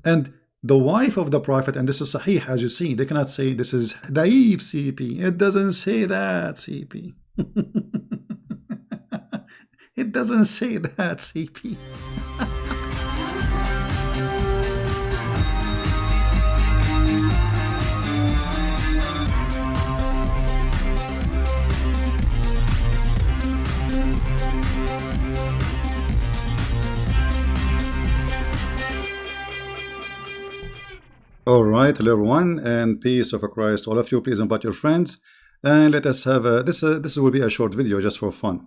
And the wife of the Prophet, and this is Sahih, as you see, they cannot say this is Daif CP. It doesn't say that CP. It doesn't say that CP. All right, hello everyone, and peace of Christ all of you. Please invite your friends, and let us have this will be a short video just for fun.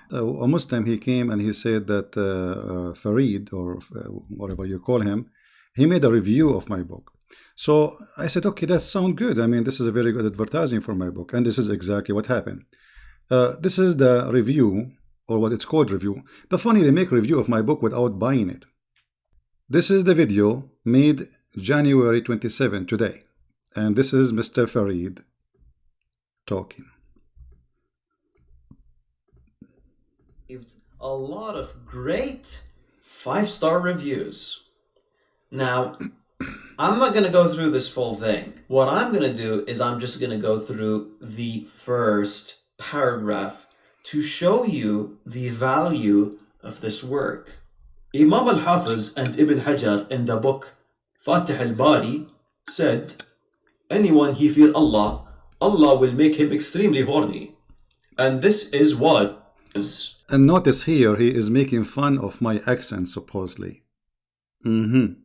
A Muslim, he came and he said that Farid, or whatever you call him, he made a review of my book. So I said, okay, that sounds good. I mean, this is a very good advertising for my book, and this is exactly what happened. This is the review, or what it's called review. The funny, they make a review of my book without buying it. This is the video made January 27, today, and this is Mr. Farid talking. A lot of great 5-star reviews. Now, I'm not going to go through this full thing. What I'm going to do is I'm just going to go through the first paragraph to show you the value of this work. Imam al-Hafiz and Ibn Hajar in the book Fath al-Bari said, anyone he fear Allah, Allah will make him extremely horny. And this is what is. And notice here, he is making fun of my accent, supposedly. I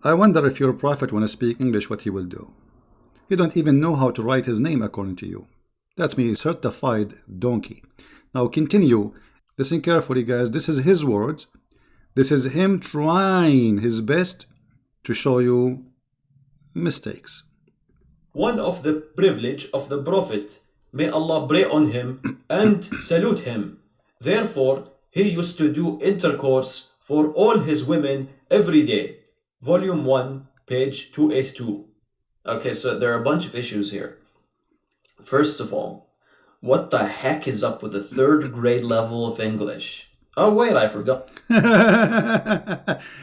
wonder if your prophet, when I speak English, what he will do. You don't even know how to write his name according to you. That's me, certified donkey. Now continue. Listen carefully, guys. This is his words. This is him trying his best to show you mistakes. One of the privilege of the Prophet, may Allah pray on him and salute him. Therefore, he used to do intercourse for all his women every day. Volume 1, page 282. Okay, so there are a bunch of issues here. First of all, what the heck is up with the 3rd grade level of English? Oh wait, I forgot.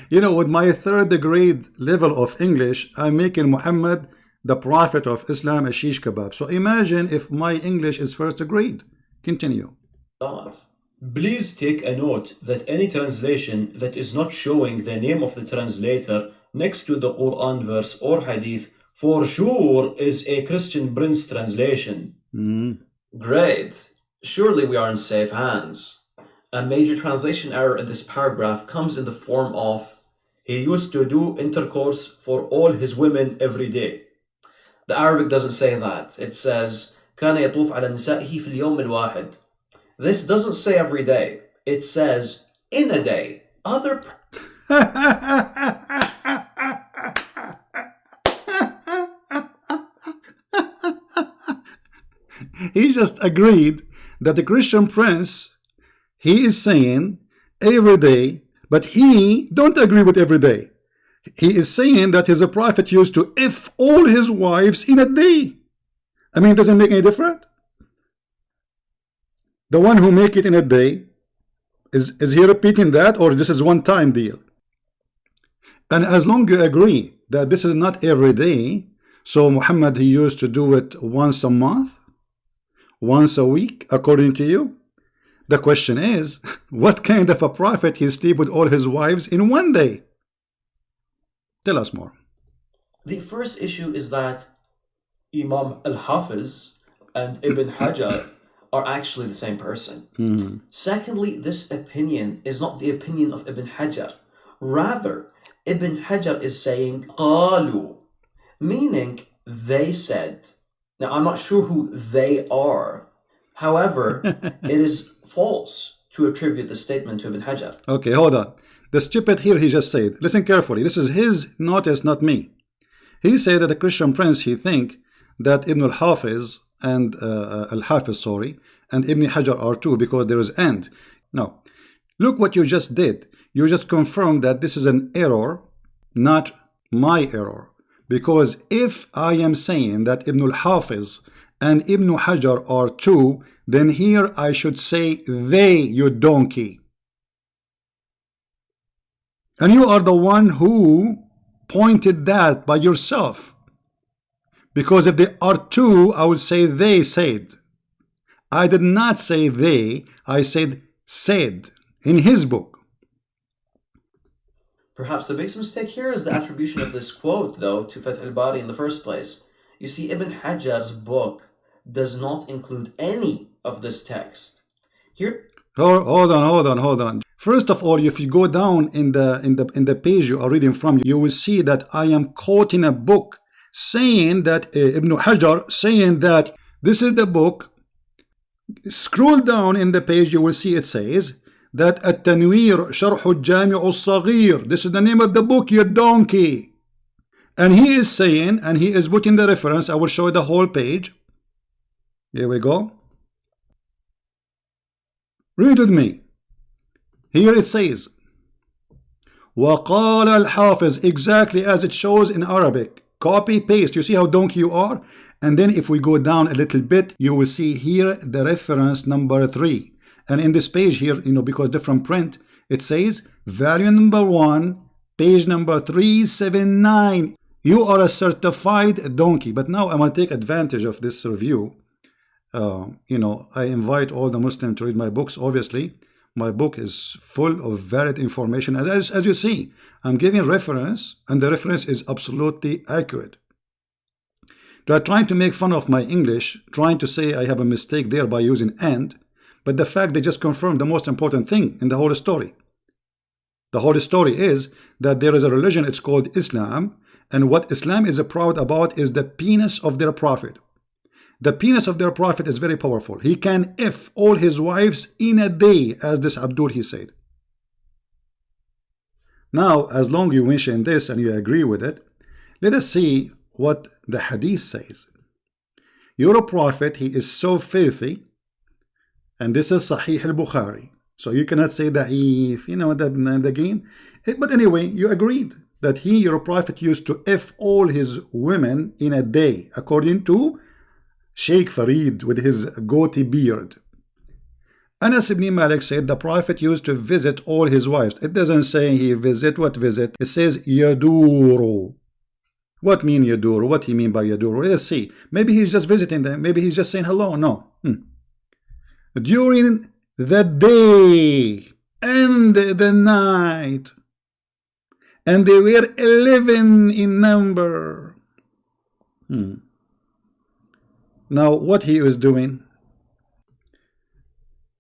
You know, with my 3rd grade level of English, I'm making Muhammad, the Prophet of Islam, a shish kebab. So imagine if my English is 1st grade. Continue. Please take a note that any translation that is not showing the name of the translator next to the Quran verse or hadith for sure is a Christian Prince translation. Great. Surely we are in safe hands. A major translation error in this paragraph comes in the form of, he used to do intercourse for all his women every day. The Arabic doesn't say that. It says, كان يطوف على نسائه في اليوم الواحد. This doesn't say every day. It says, in a day. Other... He just agreed that the Christian Prince, he is saying every day, but he don't agree with every day. He is saying that his prophet used to F all his wives in a day. I mean, it doesn't make any difference. The one who make it in a day, is he repeating that, or this is one-time deal? And as long as you agree that this is not every day, so Muhammad, he used to do it once a month, once a week, according to you. The question is, what kind of a prophet he sleep with all his wives in one day? Tell us more. The first issue is that Imam al-Hafiz and Ibn Hajar are actually the same person. Secondly, this opinion is not the opinion of Ibn Hajar. Rather, Ibn Hajar is saying قالوا, meaning they said. Now, I'm not sure who they are. However, it is false to attribute the statement to Ibn Hajar. Okay, hold on. The stupid here, he just said, listen carefully. This is his notice, not me. He said that the Christian Prince, he think that Ibn al-Hafiz and and Ibn Hajar are two because there is and. No. Look what you just did. You just confirmed that this is an error, not my error. Because if I am saying that Ibn al-Hafiz and Ibn Hajar are two, then here I should say they, you donkey. And you are the one who pointed that by yourself. Because if there are two, I will say they said. I did not say they, I said in his book. Perhaps the biggest mistake here is the attribution of this quote, though, to Fath al-Bari in the first place. You see, Ibn Hajar's book does not include any of this text. Here. Hold on. First of all, if you go down in the page you are reading from, you will see that I am quoting a book saying that Ibn Hajar saying that this is the book. Scroll down in the page, you will see it says that Tanwīr Shariḥ al-Jāmi al-Saghīr. This is the name of the book, you donkey. And he is saying, and he is putting the reference. I will show you the whole page. Here we go. Read with me. Here it says, وَقَالَ الْحَافِظ, exactly as it shows in Arabic. Copy, paste. You see how donkey you are? And then if we go down a little bit, you will see here the reference number 3. And in this page here, because different print, it says volume number 1, page number 379. You are a certified donkey. But now I'm going to take advantage of this review. I invite all the Muslims to read my books. Obviously, my book is full of valid information. As you see, I'm giving reference, and the reference is absolutely accurate. They are trying to make fun of my English, trying to say I have a mistake there by using and, but the fact they just confirmed the most important thing in the whole story. The whole story is that there is a religion, it's called Islam, and what Islam is proud about is the penis of their prophet. The penis of their prophet is very powerful. He can F all his wives in a day, as this Abdul he said. Now, as long you mention this and you agree with it, let us see what the hadith says. Your prophet, he is so filthy, and this is Sahih al-Bukhari. So you cannot say da'if, the game. But anyway, you agreed that your prophet used to F all his women in a day, according to Sheikh Farid with his goatee beard. Anas ibn Malik said the prophet used to visit all his wives. It doesn't say he visit. What visit? It says yaduru. What mean yaduru? What he mean by yaduru? Let's see. Maybe he's just visiting them. Maybe he's just saying hello. No. During the day and the night. And they were 11 in number. Now what he was doing?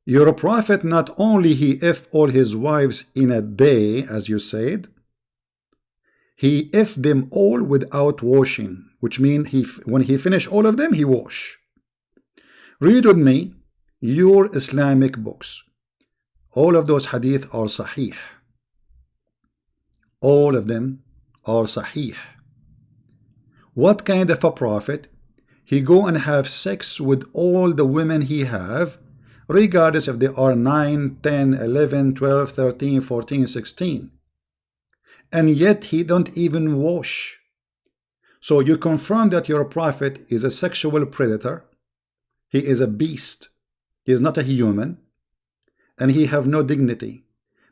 Your prophet not only he F all his wives in a day, as you said, he F them all without washing, which means when he finished all of them, he wash. Read with me your Islamic books. All of those hadith are sahih. All of them are sahih. What kind of a prophet? He go and have sex with all the women he have, regardless if they are 9, 10, 11, 12, 13, 14, 16. And yet he don't even wash. So you confirm that your prophet is a sexual predator. He is a beast. He is not a human. And he have no dignity.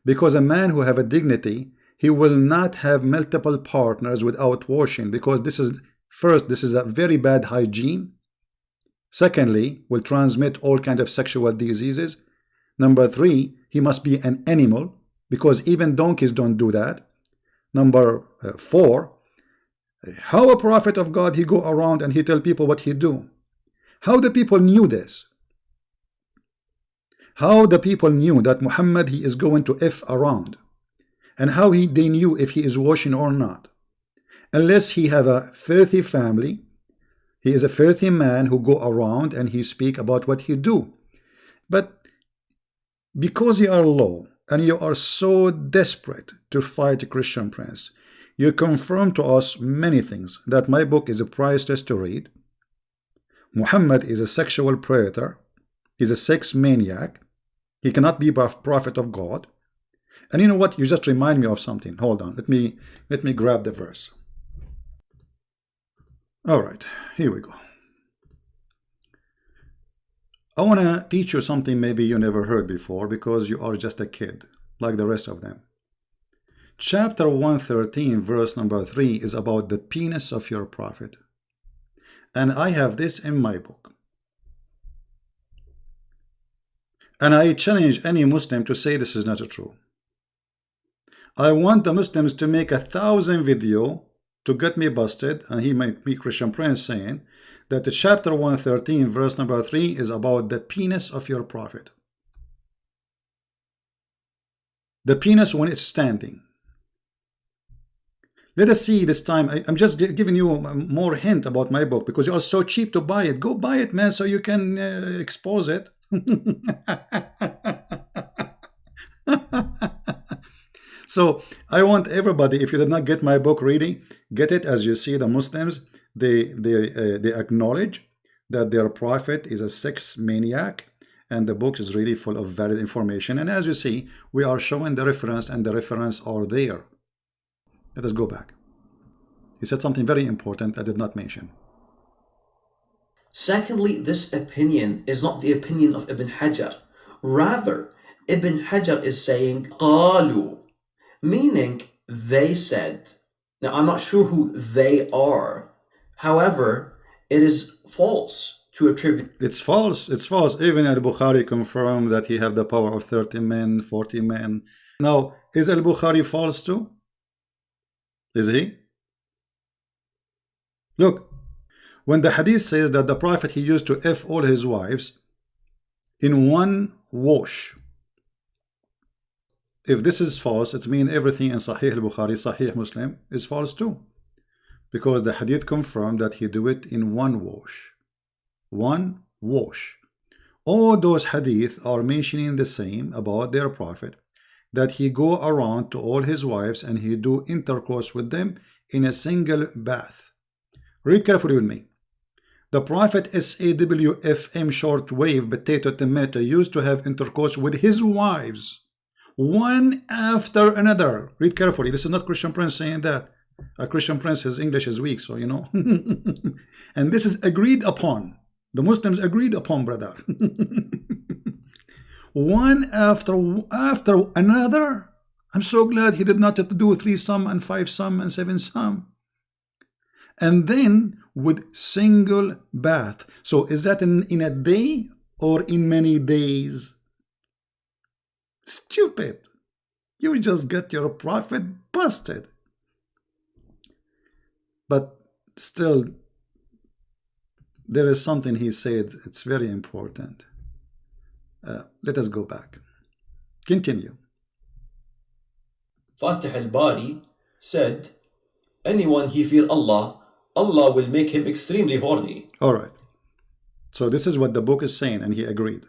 Because a man who have a dignity, he will not have multiple partners without washing, because this is, first, this is a very bad hygiene. Secondly, will transmit all kind of sexual diseases. Number 3, he must be an animal, because even donkeys don't do that. Number 4, how a prophet of God he go around and he tell people what he do? How the people knew this? How the people knew that Muhammad he is going to F around? And how they knew if he is washing or not? Unless he have a filthy family. He is a filthy man who go around and he speak about what he do. But because you are low and you are so desperate to fight the Christian prince, you confirm to us many things, that my book is a priceless to read. Muhammad is a sexual predator. He's a sex maniac. He cannot be a prophet of God. And you know what? You just remind me of something. Hold on. Let me grab the verse. All right, here we go. I want to teach you something maybe you never heard before, because you are just a kid like the rest of them. Chapter 113, verse number 3 is about the penis of your prophet. And I have this in my book. And I challenge any Muslim to say this is not true. I want the Muslims to make 1,000 videos to get me busted, and he might be Christian Prince saying that the chapter 113, verse number 3 is about the penis of your prophet. The penis when it's standing. Let us see this time. I'm just giving you more hint about my book because you are so cheap to buy it. Go buy it, man, so you can expose it. So I want everybody, if you did not get my book ready, get it. As you see, the Muslims, they acknowledge that their prophet is a sex maniac, and the book is really full of valid information. And as you see, we are showing the reference, and the reference are there. Let us go back. He said something very important I did not mention. Secondly, this opinion is not the opinion of Ibn Hajar. Rather, Ibn Hajar is saying قالوا, meaning they said. Now, I'm not sure who they are. However, it is false to attribute. It's false. It's false. Even al-Bukhari confirmed that he have the power of 30 men, 40 men. Now, is al-Bukhari false too? Is he? Look, when the hadith says that the prophet, he used to F all his wives in one wash. If this is false, it means everything in Sahih al-Bukhari, Sahih Muslim is false too. Because the hadith confirmed that he do it in one wash. One wash. All those hadith are mentioning the same about their prophet, that he go around to all his wives and he do intercourse with them in a single bath. Read carefully with me. The prophet SAWFM shortwave potato tomato used to have intercourse with his wives, one after another. Read carefully. This is not Christian Prince saying that. A Christian Prince, his English is weak, so you know. And this is agreed upon. The Muslims agreed upon, brother. One after another. I'm so glad he did not have to do 3 some and 5 some and 7 some. And then with single bath. So is that in a day or in many days? Stupid. You just get your prophet busted. But still, there is something he said. It's very important. Let us go back. Continue. Fath al-Bari said, anyone he fear Allah, Allah will make him extremely horny. All right. So this is what the book is saying, and he agreed.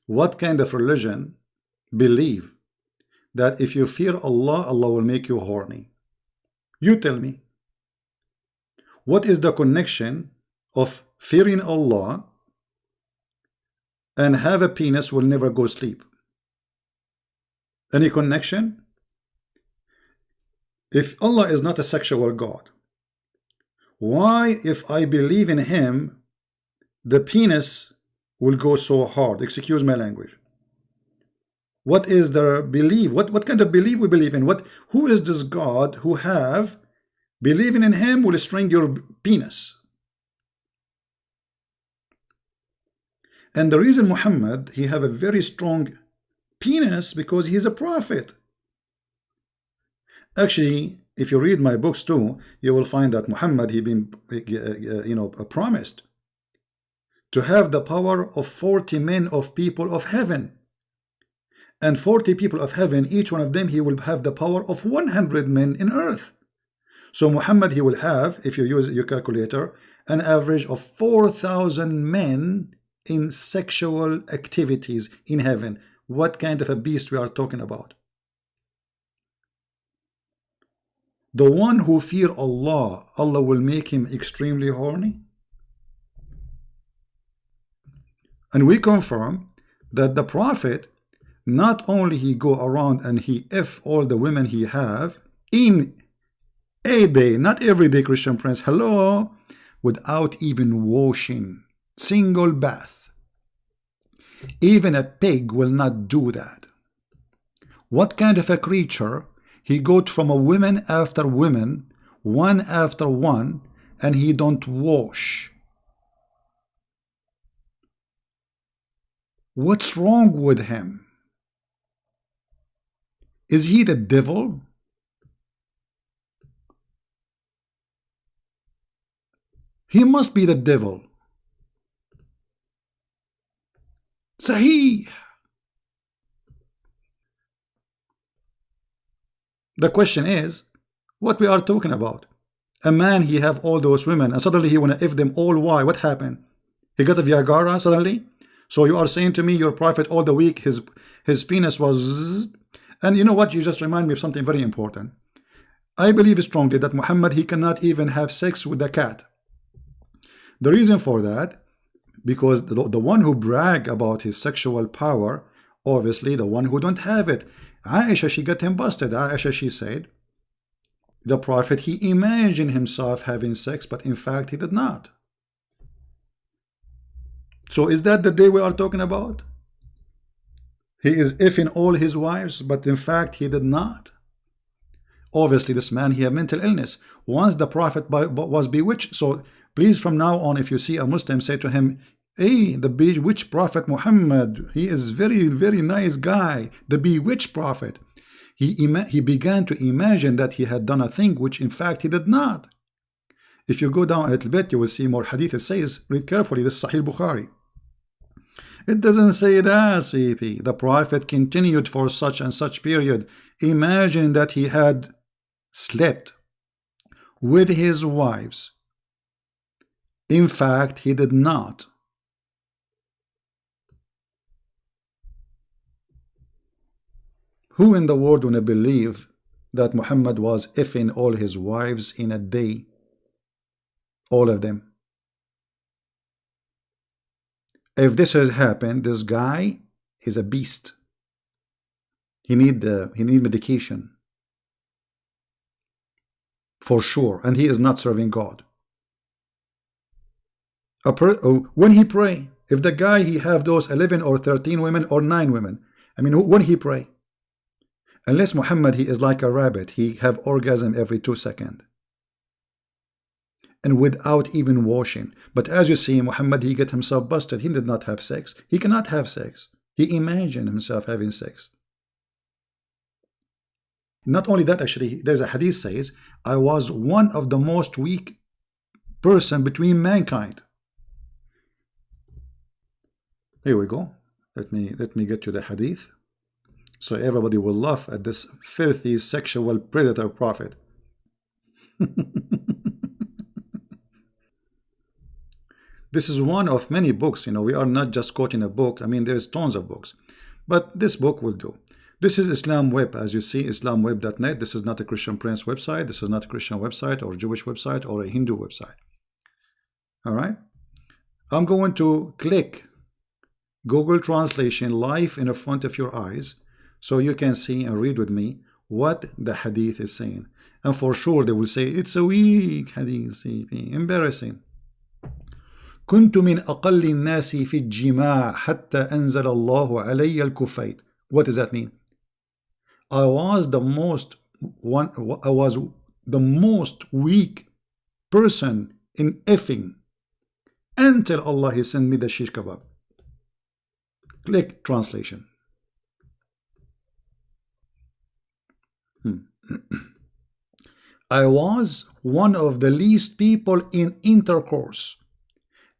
What kind of religion believe that if you fear Allah, Allah will make you horny? You tell me. What is the connection of fearing Allah and have a penis will never go sleep? Any connection? If Allah is not a sexual God, why, if I believe in him, the penis will go so hard? Excuse my language. What is the belief? What kind of belief we believe in? Who is this God who have believing in him will string your penis? And the reason Muhammad, he have a very strong penis because he is a prophet. Actually, if you read my books too, you will find that Muhammad, he been promised to have the power of 40 men of people of heaven. And 40 people of heaven, each one of them, he will have the power of 100 men in earth. So Muhammad, he will have, if you use your calculator, an average of 4,000 men in sexual activities in heaven. What kind of a beast we are talking about? The one who fear Allah, Allah will make him extremely horny. And we confirm that the prophet, not only he go around and he F all the women he have in a day, not every day, Christian Prince, hello, without even washing, single bath. Even a pig will not do that. What kind of a creature? He got from a woman after woman, one after one, and he don't wash. What's wrong with him? Is he the devil? He must be the devil. Saghīr. The question is, what we are talking about? A man, he have all those women, and suddenly he wanna F them all. Why? What happened? He got a Viagra suddenly? So you are saying to me your prophet all the week, his penis was zzz. And you know what? You just remind me of something very important. I believe strongly that Muhammad, he cannot even have sex with a cat. The reason for that, because the one who brag about his sexual power, obviously the one who don't have it. Aisha, she got him busted. Aisha, she said, the prophet, he imagined himself having sex, but in fact he did not. So is that the day we are talking about? He is effing all his wives, but in fact he did not. Obviously this man, he had mental illness. Once the prophet was bewitched, so please from now on, if you see a Muslim, say to him, hey, the bewitched prophet Muhammad, he is very, very nice guy. The bewitched prophet. He began to imagine that he had done a thing which in fact he did not. If you go down a little bit, you will see more hadith. It says, read carefully, this is Sahih Bukhari. It doesn't say that, CP. The prophet continued for such and such period. Imagine that he had slept with his wives. In fact, he did not. Who in the world would believe that Muhammad was effing all his wives in a day? All of them. If this has happened, this guy is a beast. He need medication. For sure. And he is not serving God. When he pray, if the guy, he have those 11 or 13 women or 9 women, I mean, when he pray, unless Muhammad, he is like a rabbit, he have orgasm every 2 seconds. And without even washing. But as you see, Muhammad, he get himself busted. He did not have sex. He cannot have sex. He imagined himself having sex. Not only that, actually, there's a hadith says, I was one of the most weak person between mankind. Here we go. Let me get to the hadith. So everybody will laugh at this filthy sexual predator prophet. This is one of many books. You know, we are not just quoting a book. I mean, there's tons of books. But this book will do. This is Islam Web, as you see, islamweb.net. This is not a Christian Prince website. This is not a Christian website or Jewish website or a Hindu website. All right. I'm going to click Google Translation live in front of your eyes so you can see and read with me what the hadith is saying. And for sure, they will say, it's a weak hadith, embarrassing. كنت من أقل الناس في الجماع حتى أنزل الله علي الكفيت. What does that mean? I was the most weak person in effing until Allah he sent me the shish kebab. Click translation. I was one of the least people in intercourse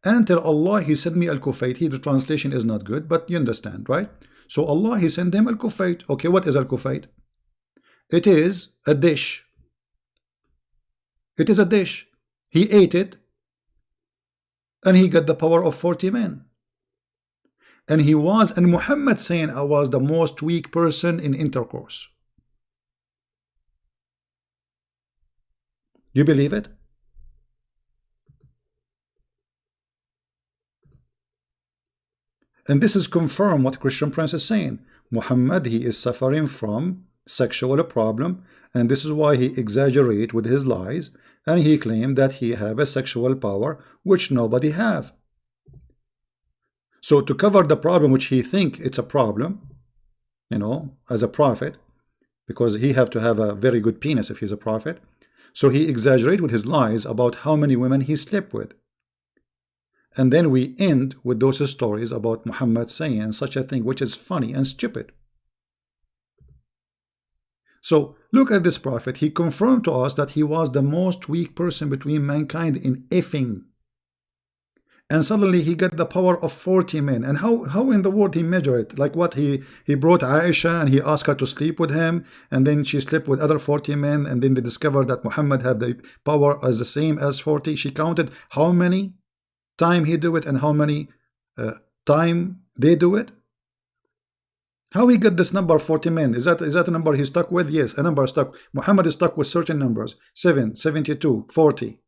until Allah he sent me al-Kufayt. The translation is not good, but you understand, right? So Allah he sent him al-Kufayt. Okay, what is al-Kufayt? It is a dish. It is a dish. He ate it and he got the power of 40 men. And Muhammad saying, I was the most weak person in intercourse. You believe it? And this is confirmed what Christian Prince is saying. Muhammad, he is suffering from sexual problem, and this is why he exaggerate with his lies, and he claimed that he have a sexual power which nobody have. So to cover the problem which he think it's a problem, as a prophet, because he have to have a very good penis if he's a prophet. So he exaggerated with his lies about how many women he slept with. And then we end with those stories about Muhammad saying such a thing, which is funny and stupid. So look at this prophet. He confirmed to us that he was the most weak person between mankind in effing. And suddenly he got the power of 40 men. And how in the world he measured it? Like what? He brought Aisha and he asked her to sleep with him, and then she slept with other 40 men, and then they discovered that Muhammad had the power as the same as 40. She counted how many time he do it and how many time they do it. How he got this number 40 men? Is that a number he stuck with? Yes, a number stuck. Muhammad is stuck with certain numbers: 7, 72, 40.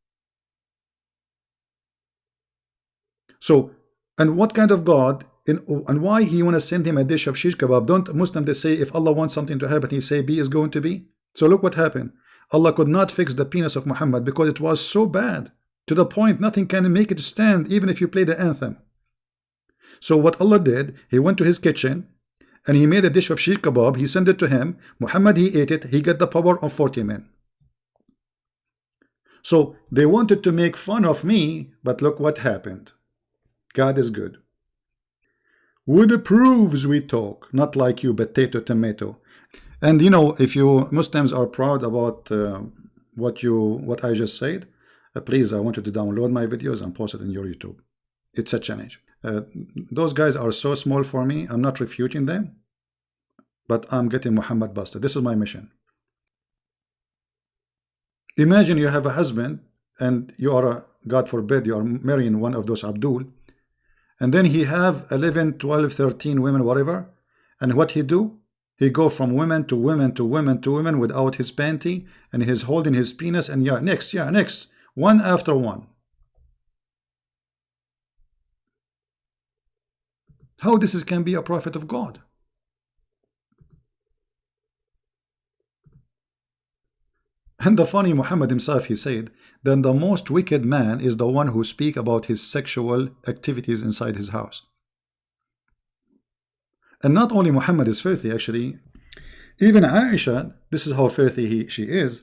So, and what kind of God, and why he want to send him a dish of shish kebab? Don't Muslims, they say if Allah wants something to happen, he say B is going to be? So look what happened. Allah could not fix the penis of Muhammad because it was so bad, to the point nothing can make it stand, even if you play the anthem. So what Allah did, he went to his kitchen and he made a dish of shish kebab. He sent it to him. Muhammad, he ate it. He got the power of 40 men. So they wanted to make fun of me, but look what happened. God is good. With the proofs we talk, not like you potato tomato. And if you Muslims are proud about what I just said, please, I want you to download my videos and post it in your YouTube. It's a challenge. Those guys are so small for me. I'm not refuting them, but I'm getting Muhammad busted. This is my mission. Imagine you have a husband and you are, God forbid, you are marrying one of those Abdul, and then he have 11, 12, 13 women, whatever, and what he do? He go from women to women to women to women without his panty, and he's holding his penis, and next, one after one. How this can be a prophet of God? And the funny, Muhammad himself, he said, then the most wicked man is the one who speak about his sexual activities inside his house. And not only Muhammad is filthy, actually, even Aisha, this is how filthy she is.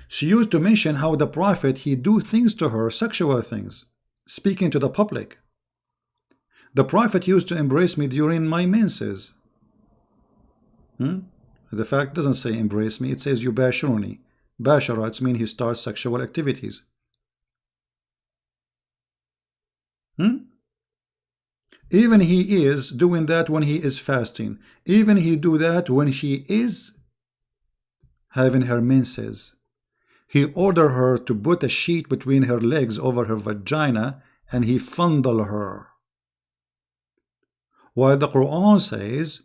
She used to mention how the prophet, he do things to her, sexual things, speaking to the public. The prophet used to embrace me during my menses. The fact doesn't say embrace me, it says yubashiruni. Bashara, it means he starts sexual activities. Even he is doing that when he is fasting. Even he do that when she is having her menses. He ordered her to put a sheet between her legs over her vagina, and he fondle her. While the Quran says,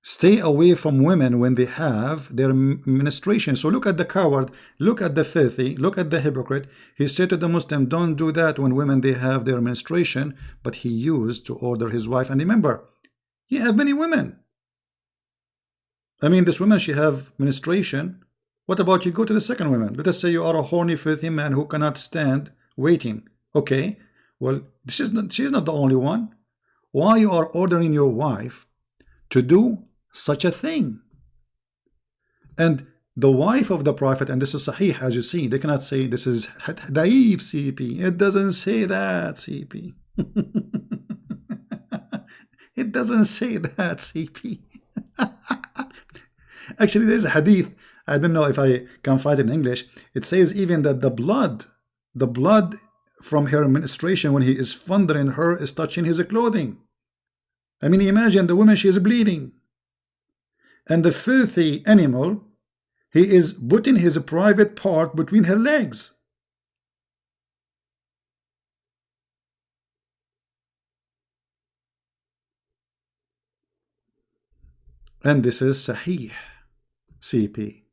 stay away from women when they have their menstruation. So look at the coward, look at the filthy, look at the hypocrite. He said to the Muslim, don't do that when women they have their menstruation, but he used to order his wife. And remember, he have many women. I mean, this woman, she have menstruation. What about you go to the second woman? Let us say you are a horny, filthy man who cannot stand waiting. Okay, well, she is not the only one. Why you are ordering your wife to do such a thing? And the wife of the prophet, and this is Saghīr, as you see, they cannot say this is Daif CP. It doesn't say that CP. It doesn't say that CP. Actually, there's a hadith, I don't know if I can find it in English. It says even that the blood from her menstruation when he is fondling her is touching his clothing. I mean, imagine the woman, she is bleeding. And the filthy animal, he is putting his private part between her legs. And this is Saghīr CP.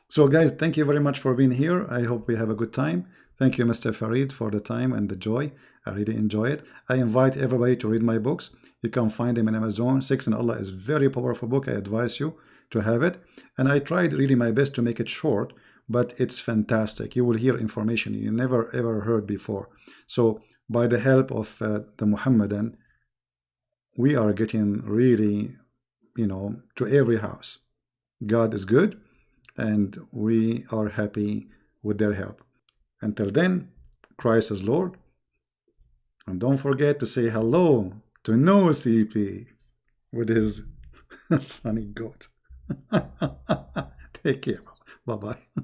So guys, thank you very much for being here. I hope we have a good time. Thank you, Mr. Farid, for the time and the joy. I really enjoy it. I invite everybody to read my books. You can find them in Amazon. Sex Allah is very powerful book. I advise you to have it. And I tried really my best to make it short, but it's fantastic. You will hear information you never ever heard before. So by the help of the Muhammadan we are getting really, to every house. God is good, and we are happy with their help. Until then, Christ is Lord. And don't forget to say hello to no CP with his funny goat. Take care. Bye-bye.